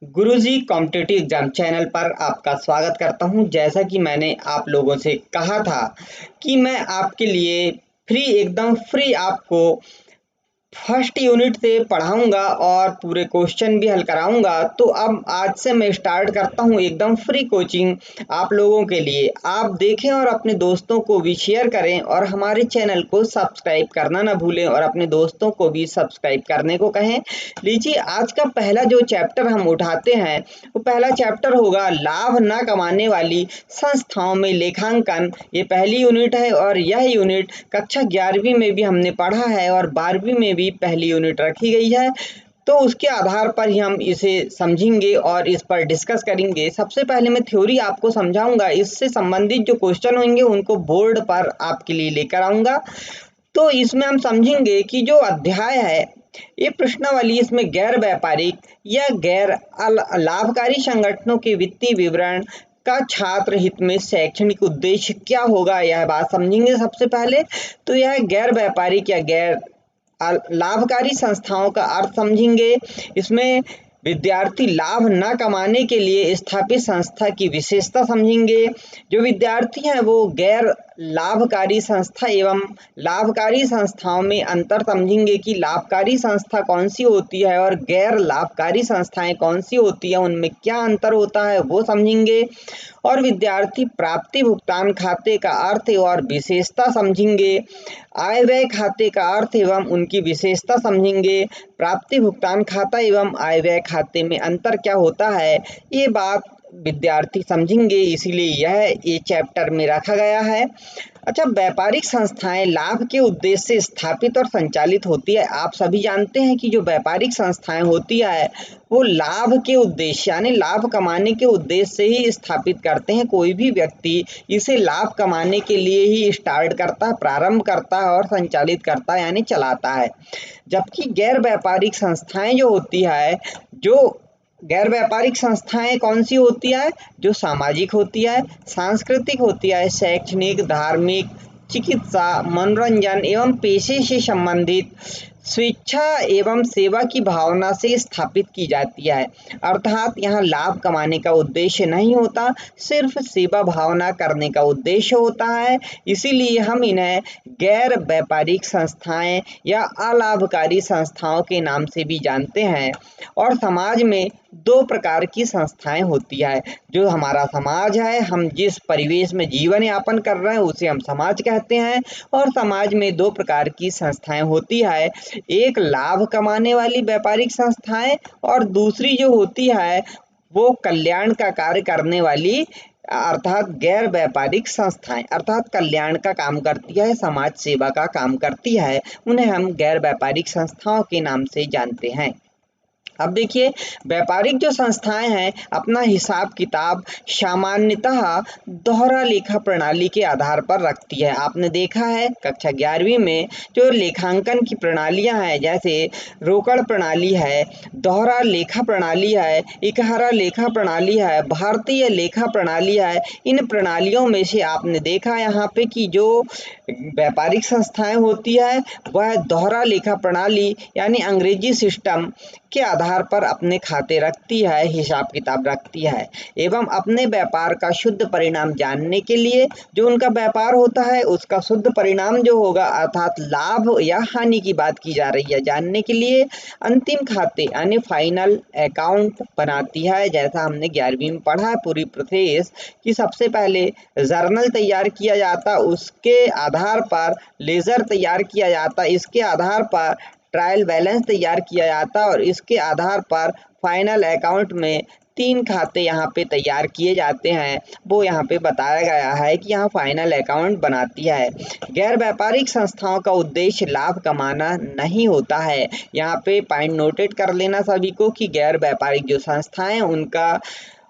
गुरुजी competitive exam channel पर आपका स्वागत करता हूं। जैसा कि मैंने आप लोगों से कहा था कि मैं आपके लिए एकदम फ्री आपको फर्स्ट यूनिट से पढ़ाऊंगा और पूरे क्वेश्चन भी हल कराऊंगा। तो अब आज से मैं स्टार्ट करता हूं एकदम फ्री कोचिंग आप लोगों के लिए। आप देखें और अपने दोस्तों को भी शेयर करें और हमारे चैनल को सब्सक्राइब करना ना भूलें और अपने दोस्तों को भी सब्सक्राइब करने को कहें। लीजिए, आज का पहला जो चैप्टर हम उठाते हैं वो पहला चैप्टर होगा लाभ न कमाने वाली संस्थाओं में लेखांकन। ये पहली यूनिट है और यह यूनिट कक्षा 11वीं में भी हमने पढ़ा है और 12वीं में भी पहली यूनिट रखी गई है। तो उसके आधार पर ही हम इसे समझेंगे और इस पर डिस्कस करेंगे। सबसे पहले मैं थ्योरी आपको समझाऊंगा, इससे संबंधित जो क्वेश्चन होंगे उनको बोर्ड पर आपके लिए लेकर आऊंगा। तो इसमें हम समझेंगे कि जो अध्याय है ये प्रश्नावली, इसमें गैर व्यापारिक या गैर लाभकारी संगठनों के वित्तीय विवरण का छात्र हित में शैक्षणिक उद्देश्य क्या होगा, यह बात समझेंगे। सबसे पहले तो यह गैर व्यापारिक या गैर लाभकारी संस्थाओं का अर्थ समझेंगे। इसमें विद्यार्थी लाभ न कमाने के लिए स्थापित संस्था की विशेषता समझेंगे। जो विद्यार्थी हैं वो गैर लाभकारी संस्था एवं लाभकारी संस्थाओं में अंतर समझेंगे कि लाभकारी संस्था कौन सी होती है और गैर लाभकारी संस्थाएं कौन सी होती है, उनमें क्या अंतर होता है वो समझेंगे। और विद्यार्थी प्राप्ति भुगतान खाते का अर्थ और विशेषता समझेंगे। आय व्यय खाते का अर्थ एवं उनकी विशेषता समझेंगे। प्राप्ति भुगतान खाता एवं आय व्यय खाते में अंतर क्या होता है, ये बात विद्यार्थी समझेंगे, इसीलिए ये चैप्टर में रखा गया है। अच्छा, व्यापारिक संस्थाएं लाभ के उद्देश्य से स्थापित और संचालित होती है। आप सभी जानते हैं कि जो व्यापारिक संस्थाएं होती है वो लाभ के उद्देश्य यानी लाभ कमाने के उद्देश्य से ही स्थापित करते हैं। कोई भी व्यक्ति इसे लाभ कमाने के लिए ही स्टार्ट करता है, प्रारंभ करता है और संचालित करता है यानी चलाता है। जबकि गैर व्यापारिक संस्थाएं जो होती है, जो गैर व्यापारिक संस्थाएं कौन सी होती है, जो सामाजिक होती है, सांस्कृतिक होती है, शैक्षणिक, धार्मिक, चिकित्सा, मनोरंजन एवं पेशे से संबंधित स्वेच्छा एवं सेवा की भावना से स्थापित की जाती है। अर्थात यहाँ लाभ कमाने का उद्देश्य नहीं होता, सिर्फ सेवा भावना करने का उद्देश्य होता है। इसीलिए हम इन्हें गैर व्यापारिक संस्थाएं या अलाभकारी संस्थाओं के नाम से भी जानते हैं। और समाज में दो प्रकार की संस्थाएं होती है। जो हमारा समाज है, हम जिस परिवेश में जीवन यापन कर रहे हैं उसे हम समाज कहते हैं। और समाज में दो प्रकार की संस्थाएं होती है, एक लाभ कमाने वाली व्यापारिक संस्थाएं और दूसरी जो होती है वो कल्याण का कार्य करने वाली अर्थात गैर व्यापारिक संस्थाएं, अर्थात कल्याण का काम करती है, समाज सेवा का काम करती है। उन्हें हम गैर व्यापारिक संस्थाओं के नाम से जानते हैं। अब देखिए, व्यापारिक जो संस्थाएं हैं अपना हिसाब किताब सामान्यतः दोहरा लेखा प्रणाली के आधार पर रखती है। आपने देखा है कक्षा 11वीं में जो लेखांकन की प्रणालियां हैं, जैसे रोकड़ प्रणाली है, दोहरा लेखा प्रणाली है, इकहरा लेखा प्रणाली है, भारतीय लेखा प्रणाली है। इन प्रणालियों में से आपने देखा यहाँ पे कि जो व्यापारिक संस्थाएं होती है वह दोहरा लेखा प्रणाली यानी अंग्रेजी सिस्टम के आधार पर अपने खाते रखती है, हिसाब किताब रखती है एवं अपने व्यापार का शुद्ध परिणाम जानने के लिए, जो उनका व्यापार होता है उसका शुद्ध परिणाम जो होगा अर्थात लाभ या हानि की बात की जा रही है, जानने के लिए अंतिम खाते यानी फाइनल अकाउंट बनाती है। जैसा हमने 11वीं में पढ़ा पूरी प्रोसेस कि सबसे पहले जर्नल तैयार किया जाता, उसके आधार पर लेजर तैयार किया जाता, इसके आधार पर ट्रायल बैलेंस तैयार किया जाता और इसके आधार पर फाइनल अकाउंट में 3 खाते यहाँ पे तैयार किए जाते हैं। वो यहाँ पे बताया गया है कि यहाँ फाइनल अकाउंट बनाती है। गैर व्यापारिक संस्थाओं का उद्देश्य लाभ कमाना नहीं होता है। यहाँ पे पॉइंट नोटेड कर लेना सभी को कि गैर व्यापारिक जो संस्थाएं उनका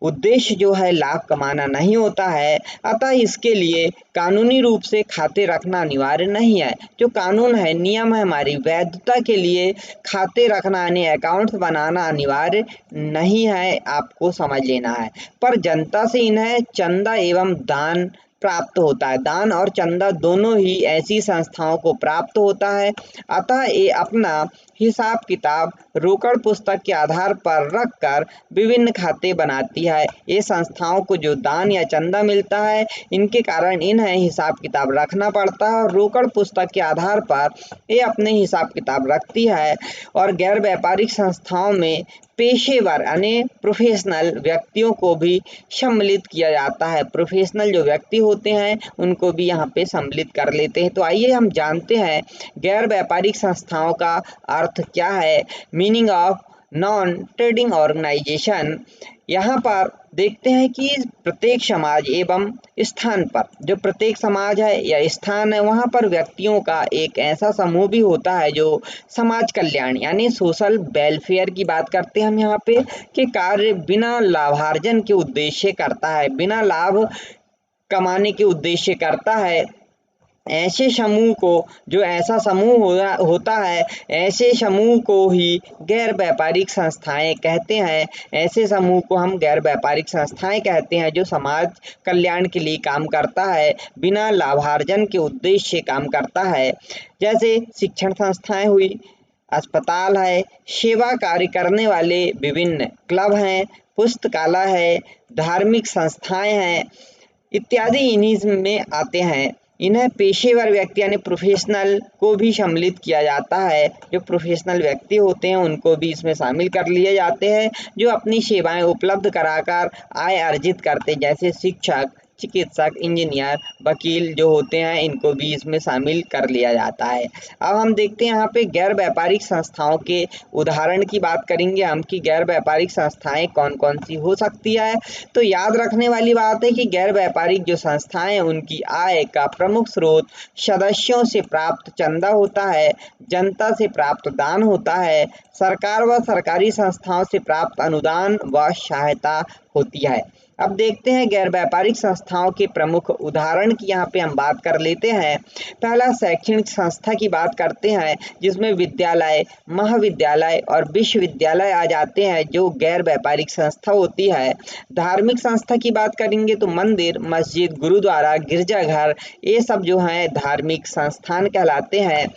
उद्देश्य जो है लाभ कमाना नहीं होता है, अतः इसके लिए कानूनी रूप से खाते रखना अनिवार्य नहीं है। जो कानून है, नियम है, हमारी वैधता के लिए खाते रखना यानी अकाउंट्स बनाना अनिवार्य नहीं है, आपको समझ लेना है। पर जनता से इन्हें चंदा एवं दान प्राप्त होता है। दान और चंदा दोनों ही ऐसी संस्थाओं को प्राप्त होता है, अतः ये अपना हिसाब किताब रोकड़ पुस्तक के आधार पर रखकर विभिन्न खाते बनाती है। ये संस्थाओं को जो दान या चंदा मिलता है, इनके कारण इन्हें हिसाब किताब रखना पड़ता है और रोकड़ पुस्तक के आधार पर ये अपने हिसाब किताब रखती है। और गैर व्यापारिक संस्थाओं में पेशेवर यानी प्रोफेशनल व्यक्तियों को भी सम्मिलित किया जाता है। प्रोफेशनल जो व्यक्ति होते हैं उनको भी यहाँ पे सम्मिलित कर लेते हैं। तो आइए हम जानते हैं गैर व्यापारिक संस्थाओं का अर्थ क्या है। Meaning of non trading organisation. यहाँ पर देखते हैं कि प्रत्येक समाज एवं स्थान पर, जो प्रत्येक समाज है या स्थान है, वहाँ पर व्यक्तियों का एक ऐसा समूह भी होता है जो समाज कल्याण यानी सोशल वेलफेयर की बात करते हैं हम यहाँ पे, कि कार्य बिना लाभार्जन के उद्देश्य करता है, बिना लाभ कमाने के उद्देश्य करता है। ऐसे समूह को, जो ऐसा समूह होता है, ऐसे समूह को ही गैर व्यापारिक संस्थाएं कहते हैं। ऐसे समूह को हम गैर व्यापारिक संस्थाएं कहते हैं जो समाज कल्याण के लिए काम करता है, बिना लाभार्जन के उद्देश्य से काम करता है। जैसे शिक्षण संस्थाएं हुई, अस्पताल है, सेवा कार्य करने वाले विभिन्न क्लब हैं, पुस्तकालय है, धार्मिक संस्थाएं हैं इत्यादि इन्हीं में आते हैं। इन्हें पेशेवर व्यक्ति यानी प्रोफेशनल को भी सम्मिलित किया जाता है। जो प्रोफेशनल व्यक्ति होते हैं उनको भी इसमें शामिल कर लिए जाते हैं, जो अपनी सेवाएं उपलब्ध कराकर आय अर्जित करते, जैसे शिक्षक, चिकित्सक, इंजीनियर, वकील जो होते हैं, इनको भी इसमें शामिल कर लिया जाता है। अब हम देखते हैं यहाँ पे गैर व्यापारिक संस्थाओं के उदाहरण की बात करेंगे हम कि गैर व्यापारिक संस्थाएं कौन कौन सी हो सकती है। तो याद रखने वाली बात है कि गैर व्यापारिक जो संस्थाएं, उनकी आय का प्रमुख स्रोत सदस्यों से प्राप्त चंदा होता है, जनता से प्राप्त दान होता है, सरकार व सरकारी संस्थाओं से प्राप्त अनुदान व सहायता होती है। अब देखते हैं गैर व्यापारिक संस्थाओं के प्रमुख उदाहरण की यहाँ पे हम बात कर लेते हैं। पहला शैक्षणिक संस्था की बात करते हैं, जिसमें विद्यालय, महाविद्यालय और विश्वविद्यालय आ जाते हैं, जो गैर व्यापारिक संस्था होती है। धार्मिक संस्था की बात करेंगे तो मंदिर, मस्जिद, गुरुद्वारा, गिरजाघर, ये सब जो हैं धार्मिक संस्थान कहलाते हैं।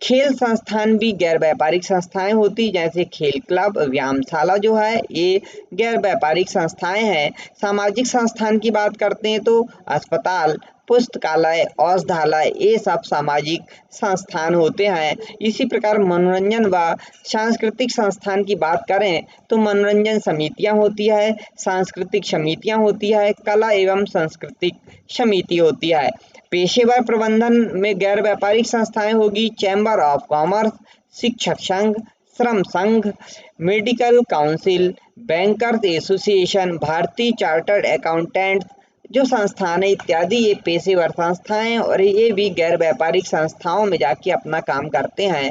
खेल संस्थान भी गैर व्यापारिक संस्थाएं होती, जैसे खेल क्लब, व्यायामशाला जो है, ये गैर व्यापारिक संस्थाएं हैं। सामाजिक संस्थान की बात करते हैं तो अस्पताल, पुस्तकालय, औषधालय, ये सब सामाजिक संस्थान होते हैं। इसी प्रकार मनोरंजन व सांस्कृतिक संस्थान की बात करें तो मनोरंजन समितियां होती है, सांस्कृतिक समितियां होती है, कला एवं सांस्कृतिक समिति होती है। पेशेवर प्रबंधन में गैर व्यापारिक संस्थाएं होगी चैम्बर ऑफ कॉमर्स, शिक्षक संघ, श्रम संघ, मेडिकल काउंसिल, बैंकर्स एसोसिएशन, भारतीय चार्टर्ड अकाउंटेंट जो संस्थान है इत्यादि, ये पेशेवर संस्थाएं और ये भी गैर व्यापारिक संस्थाओं में जाके अपना काम करते हैं।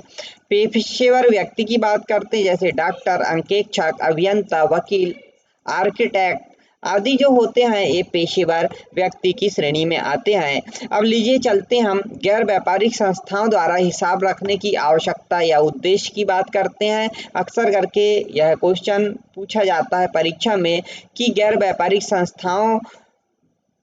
पेशेवर व्यक्ति की बात करते हैं, जैसे डॉक्टर, अंकेक्षक, अभियंता, वकील, आर्किटेक्ट आदि जो होते हैं, ये पेशेवर व्यक्ति की श्रेणी में आते हैं। अब लीजिए चलते हम गैर व्यापारिक संस्थाओं द्वारा हिसाब रखने की आवश्यकता या उद्देश्य की बात करते हैं। अक्सर करके यह क्वेश्चन पूछा जाता है परीक्षा में कि गैर व्यापारिक संस्थाओं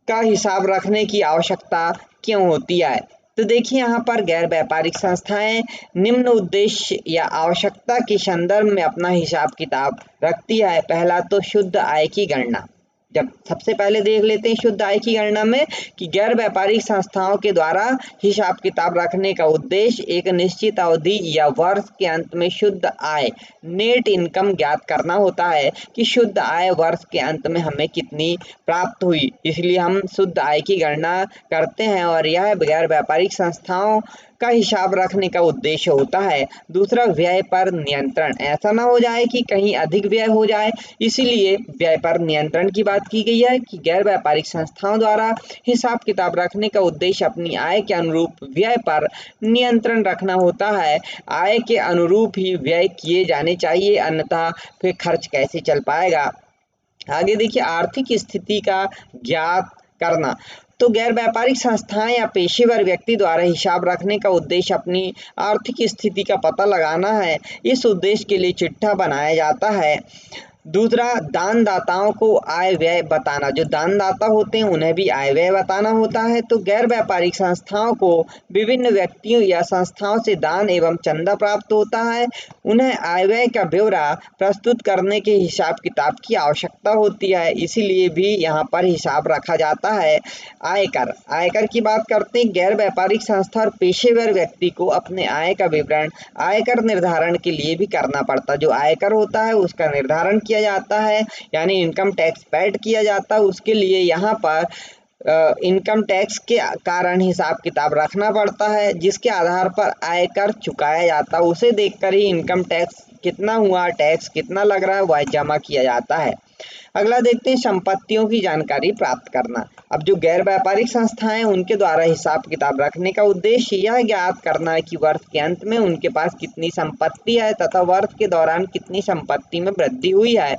का हिसाब रखने की आवश्यकता क्यों होती है। तो देखिए यहाँ पर गैर व्यापारिक संस्थाएं निम्न उद्देश्य या आवश्यकता के संदर्भ में अपना हिसाब किताब रखती है। पहला तो शुद्ध आय की गणना। जब सबसे पहले देख लेते हैं शुद्ध आय की गणना में कि गैर व्यापारिक संस्थाओं के द्वारा हिसाब किताब रखने का उद्देश्य एक निश्चित अवधि या वर्ष के अंत में शुद्ध आय, नेट इनकम ज्ञात करना होता है कि शुद्ध आय वर्ष के अंत में हमें कितनी प्राप्त हुई, इसलिए हम शुद्ध आय की गणना करते हैं और यह गैर व्यापारिक संस्थाओं का हिसाब रखने का उद्देश्य होता है। दूसरा, व्यय पर नियंत्रण। ऐसा ना हो जाए कि कहीं अधिक व्यय हो जाए, इसीलिए व्यय पर नियंत्रण की बात की गई है कि गैर व्यापारिक संस्थाओं द्वारा हिसाब किताब रखने का उद्देश्य अपनी आय के अनुरूप व्यय पर नियंत्रण रखना होता है। आय के अनुरूप ही व्यय किए जाने चाहिए, अन्यथा फिर खर्च कैसे चल पाएगा। आगे देखिए आर्थिक स्थिति का ज्ञात करना। तो गैर व्यापारिक संस्थाएं या पेशेवर व्यक्ति द्वारा हिसाब रखने का उद्देश्य अपनी आर्थिक स्थिति का पता लगाना है। इस उद्देश्य के लिए चिट्ठा बनाया जाता है। दूसरा, दानदाताओं को आय व्यय बताना। जो दानदाता होते हैं उन्हें भी आय व्यय बताना होता है। तो गैर व्यापारिक संस्थाओं को विभिन्न व्यक्तियों या संस्थाओं से दान एवं चंदा प्राप्त होता है। उन्हें आय व्यय का ब्यौरा प्रस्तुत करने के हिसाब किताब की आवश्यकता होती है, इसीलिए भी यहाँ पर हिसाब रखा जाता है। आयकर, आयकर की बात करते हैं। गैर व्यापारिक संस्था और पेशेवर व्यक्ति को अपने आय का विवरण आयकर निर्धारण के लिए भी करना पड़ता है। जो आयकर होता है उसका निर्धारण किया जाता है, यानी इनकम टैक्स पेड किया जाता है। उसके लिए यहाँ पर इनकम टैक्स के कारण हिसाब किताब रखना पड़ता है, जिसके आधार पर आयकर चुकाया जाता है। उसे देखकर ही इनकम टैक्स कितना हुआ, टैक्स कितना लग रहा है, वह जमा किया जाता है। अगला देखते हैं, संपत्तियों की जानकारी प्राप्त करना। अब जो गैर व्यापारिक संस्थाएं उनके द्वारा हिसाब किताब रखने का उद्देश्य यह ज्ञात करना है कि वर्ष के अंत में उनके पास कितनी संपत्ति है तथा वर्ष के दौरान कितनी संपत्ति में वृद्धि हुई है।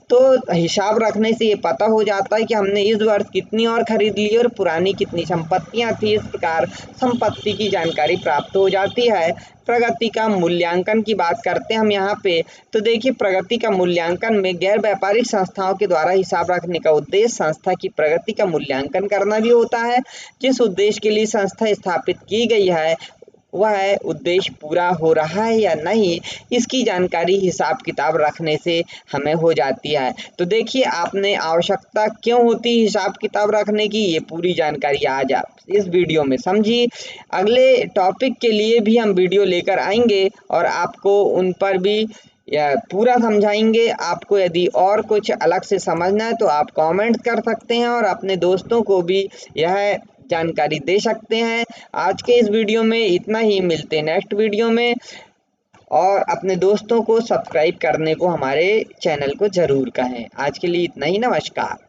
तो हिसाब रखने से ये पता हो जाता है कि हमने इस वर्ष कितनी और खरीद ली और पुरानी कितनी संपत्तियां थी। इस प्रकार संपत्ति की जानकारी प्राप्त हो जाती है। प्रगति का मूल्यांकन की बात करते हैं हम यहाँ पे, तो देखिए प्रगति का मूल्यांकन में गैर व्यापारिक संस्थाओं के द्वारा हिसाब रखने का उद्देश्य संस्था की प्रगति का मूल्यांकन करना भी होता है। जिस उद्देश्य के लिए संस्था स्थापित की गई है वह उद्देश्य पूरा हो रहा है या नहीं, इसकी जानकारी हिसाब किताब रखने से हमें हो जाती है। तो देखिए आपने आवश्यकता क्यों होती है हिसाब किताब रखने की, ये पूरी जानकारी आज आप इस वीडियो में समझी। अगले टॉपिक के लिए भी हम वीडियो लेकर आएंगे और आपको उन पर भी पूरा समझाएंगे। आपको यदि और कुछ अलग से समझना है तो आप कमेंट कर सकते हैं और अपने दोस्तों को भी यह जानकारी दे सकते हैं। आज के इस वीडियो में इतना ही, मिलते हैं नेक्स्ट वीडियो में। और अपने दोस्तों को सब्सक्राइब करने को हमारे चैनल को ज़रूर कहें। आज के लिए इतना ही, नमस्कार।